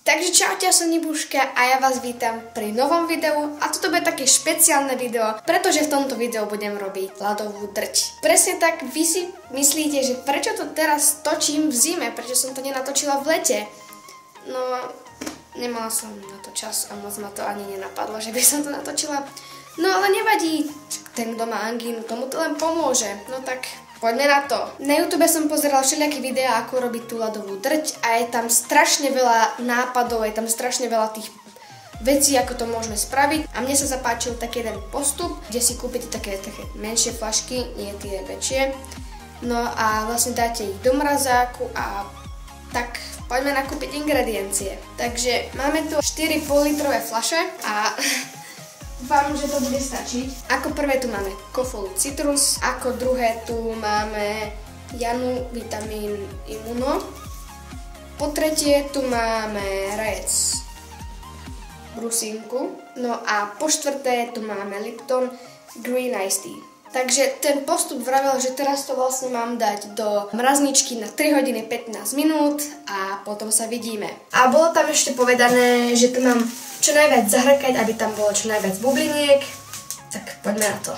Takže čaute, ja som Nibuška a ja vás vítam pri novom videu a toto bude také špeciálne video, pretože v tomto videu budem robiť ľadovú drť. Presne tak, vy si myslíte, že prečo to teraz točím v zime, prečo som to nenatočila v lete? No, nemala som na to čas a moc ma to ani nenapadlo, že by som to natočila. No ale nevadí, ten kto má angínu, tomu to len pomôže, no tak poďme na to. Na YouTube som pozerala všelijaké videá, ako robiť tú ľadovú drť a je tam strašne veľa nápadov, je tam strašne veľa tých vecí, ako to môžeme spraviť. A mne sa zapáčil taký jeden postup, kde si kúpite také menšie flašky, nie tie väčšie. No a vlastne dáte ich do mrazáku a tak poďme nakúpiť ingrediencie. Takže máme tu 4 pol-litrové fľaše a dúfam, že to bude stačiť. Ako prvé tu máme Kofolu Citrus, ako druhé tu máme Janu Vitamín Immuno, po tretie tu máme Rajec Brusinku, no a po štvrté tu máme Lipton Green Iced Tea. Takže ten postup vravel, že teraz to vlastne mám dať do mrazničky na 3 hodiny 15 minút a potom sa vidíme. A bolo tam ešte povedané, že to mám čo najviac zahrkať, aby tam bolo čo najviac bubliniek. Tak poďme na to.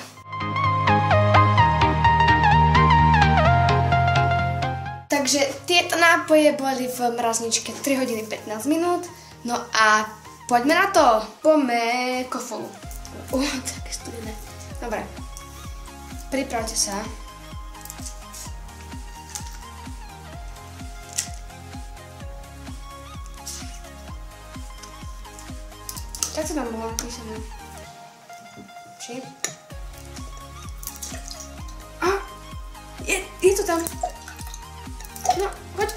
Takže tieto nápoje boli v mrazničke 3 hodiny 15 minút. No a poďme na to. Poďme Kofolu. Také studené. Dobre. Pripravte sa. Tak to tam bolo napísané. Či? A! Je to tam. No, poď.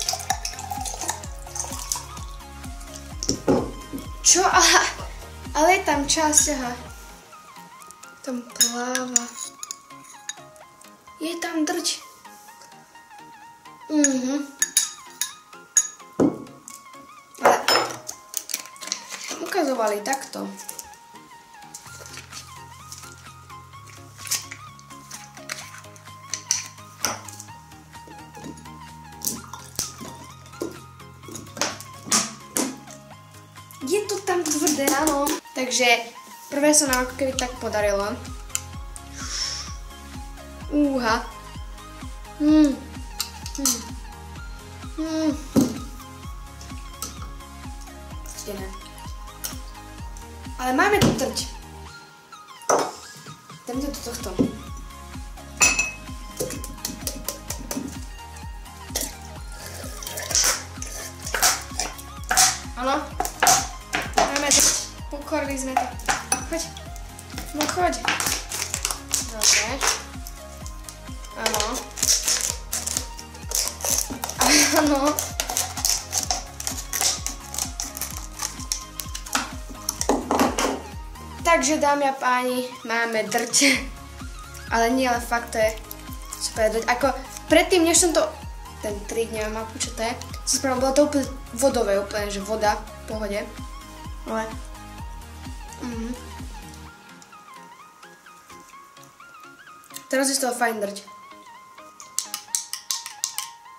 Čo? Ale je tam časť, aha. Tam pláva. Je tam drť. Ale ukazovali takto. Je to tam tvrdé, áno. Takže prvé sa nám ako keby tak podarilo. Úha. Studené. Ale máme tu drť. Dáme to do tohto. Áno. Máme drť. Pokorili sme to. Choď. No choď. Dobre. Áno. Áno. Takže dámy a páni, máme drť. Ale nie, ale fakt to je super drť. Ako predtým, než som to, ten trik, neviem ako čo to je, som spravila, bolo to úplne vodové, úplne, že voda, v pohode. Ale teraz je z toho fajn drť.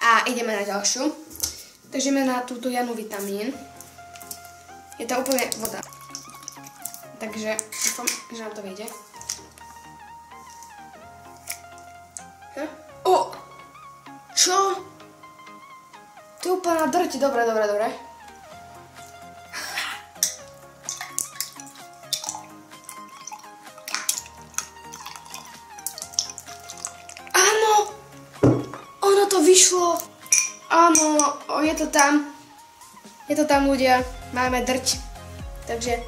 A ideme na ďalšiu. Takže ideme na túto Janu Vitamín. Je to úplne voda. Takže dúfam, že nám to vyjde. O! Čo? To je úplná drť. Dobre. Vyšlo. Áno, je to tam. Je to tam, ľudia. Máme drť. Takže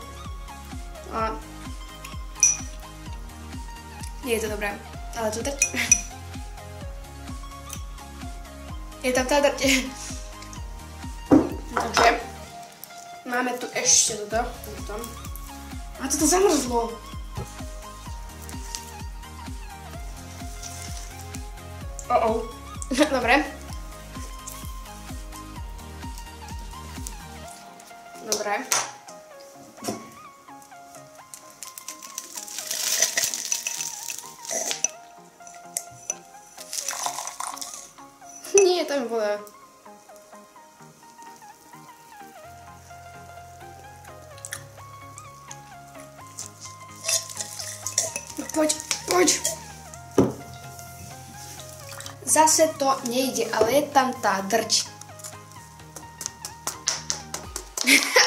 nie je to dobré. Ale to drť. Je tam tá drť. Takže máme tu ešte toto. A toto zamrzlo. Dobre. Nie, tam voda. Poď. Zase to nejde, ale je tam tá drť.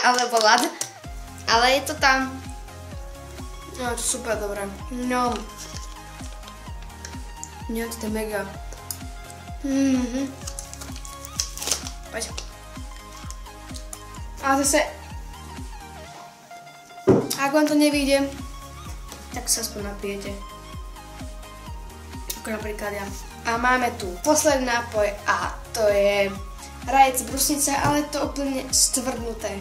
Alebo ľad. Ale je to tam. No, to super dobré. No. Nie, to je mega. Poď. A zase, ak vám to nevyjde, tak sa aspoň napijete. Ako napríklad ja. A máme tu posledný nápoj a to je rajec brusnice, ale to úplne stvrdnuté.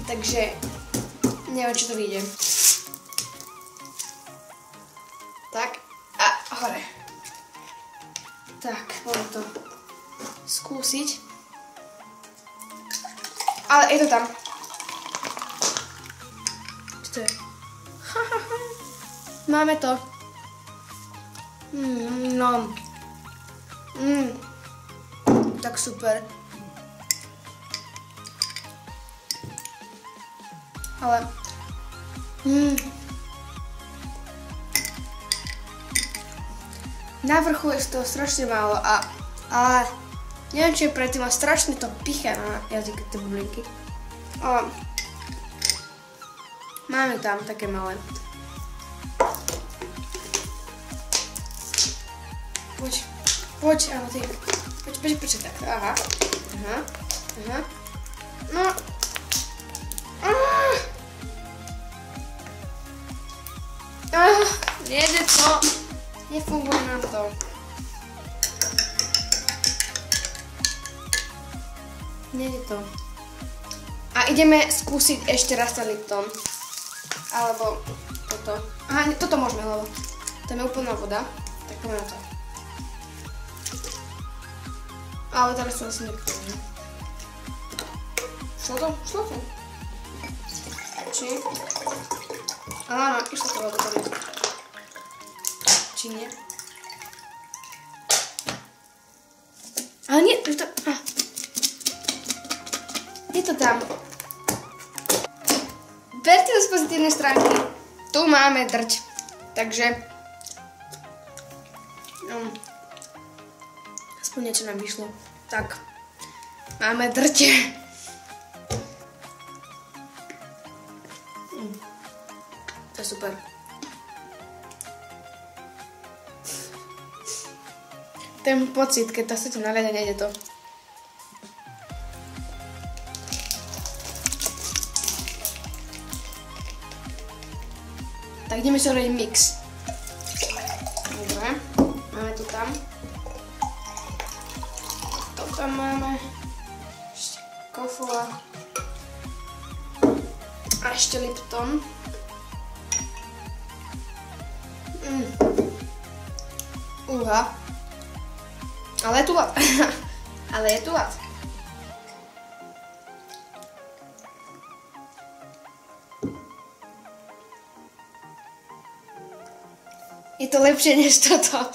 Takže neviem, či to vyjde. Tak a hore. Tak, poďme to skúsiť. Ale je to tam. Čo to je? Máme to. No. Tak super. Ale na vrchu je z toho strašne málo ale neviem, či je predtým, ale strašne to pichá na jazyk tie bublinky. Ale máme tam také malé. Poď, áno, ty. Poď, tak. Aha. No. Nejde to. Nefunguje nám to. Nejde to. A ideme skúsiť ešte raz ten Lipton. Alebo toto. Aha, toto môžeme, lebo tam je úplná voda. Tak poďme na to. Ale teraz to asi nepôjde. Šlo to? Či? Áno, išlo to voda tady. Či nie? Ale nie, to... Je to tam. Berte to z pozitívnej stránky. Tu máme drť. Takže... aspoň niečo nám vyšlo. Tak. Máme drť. To je super. Ten pocit, keď to chcete naliať a nejde to. Tak ideme si robiť mix. Dobre, máme to tam. To tam máme. Ešte Kofola. A ešte Lipton. Uha. Ale je tu ľad. Ale je tu ľad. Je to lepšie než toto.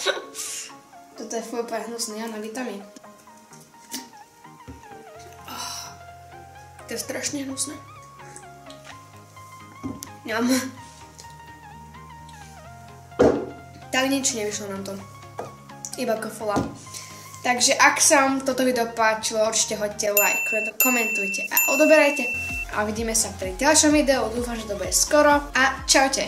Toto je fakt hnusné, ja na vitamín. To je strašne hnusné. Ňam. Tak nič nevyšlo nám to. Iba Kofola. Takže ak sa vám toto video páčilo, určite hoďte like, komentujte a odoberajte. A uvidíme sa pri ďalšom videu. Dúfam, že to bude skoro. A čaute.